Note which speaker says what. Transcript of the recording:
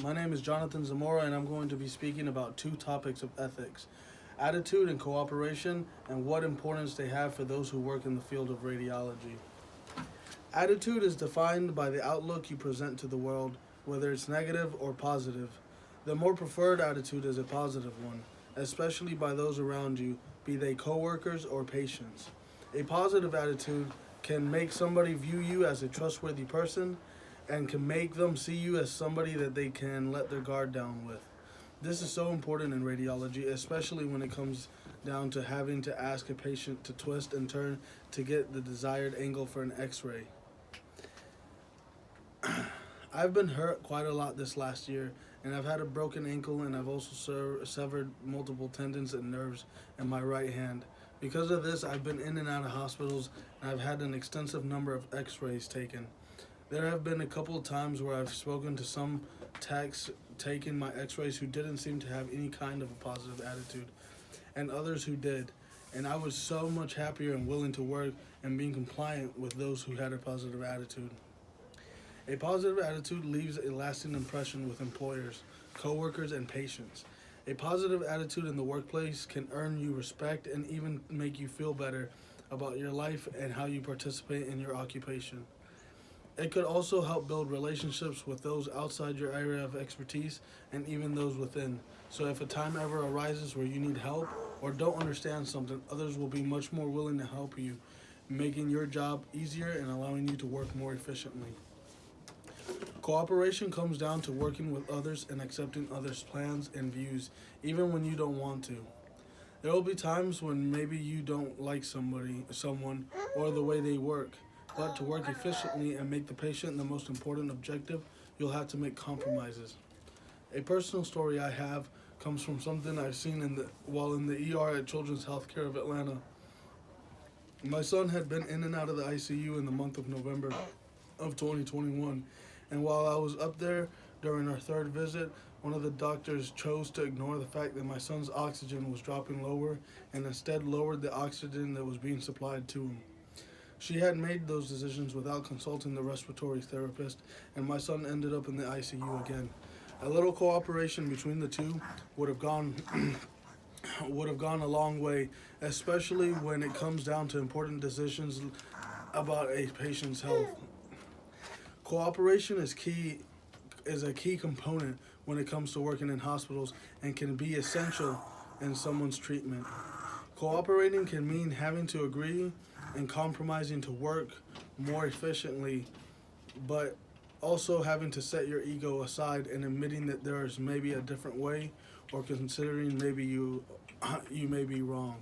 Speaker 1: My name is Jonathan Zamora, and I'm going to be speaking about two topics of ethics: attitude and cooperation, and what importance they have for those who work in the field of radiology. Attitude is defined by the outlook you present to the world, whether it's negative or positive. The more preferred attitude is a positive one, especially by those around you, be they coworkers or patients. A positive attitude can make somebody view you as a trustworthy person and can make them see you as somebody that they can let their guard down with. This is so important in radiology, especially when it comes down to having to ask a patient to twist and turn to get the desired angle for an x ray. I've been hurt quite a lot this last year, and I've had a broken ankle, and I've also severed multiple tendons and nerves in my right hand. Because of this, I've been in and out of hospitals, and I've had an extensive number of x rays taken. There have been a couple of times where I've spoken to some techs taking my x rays who didn't seem to have any kind of a positive attitude, and others who did. And I was so much happier and willing to work and being compliant with those who had a positive attitude. A positive attitude leaves a lasting impression with employers, coworkers, and patients. A positive attitude in the workplace can earn you respect and even make you feel better about your life and how you participate in your occupation. It could also help build relationships with those outside your area of expertise and even those within. So if a time ever arises where you need help or don't understand something, others will be much more willing to help you, making your job easier and allowing you to work more efficiently. Cooperation comes down to working with others and accepting others' plans and views, even when you don't want to. There will be times when maybe you don't like someone, or the way they work. But to work efficiently and make the patient the most important objective, you'll have to make compromises. A personal story I have comes from something I've seen while in the ER at Children's Healthcare of Atlanta. My son had been in and out of the ICU in the month of November of 2021, and while I was up there during our third visit, one of the doctors chose to ignore the fact that my son's oxygen was dropping lower and instead lowered the oxygen that was being supplied to him. She had made those decisions without consulting the respiratory therapist, and my son ended up in the ICU again. A little cooperation between the two would have gone would have gone a long way, especially when it comes down to important decisions about a patient's health. Cooperation is a key component when it comes to working in hospitals and can be essential in someone's treatment. Cooperating can mean having to agree and compromising to work more efficiently, but also having to set your ego aside and admitting that there is maybe a different way or considering maybe you may be wrong.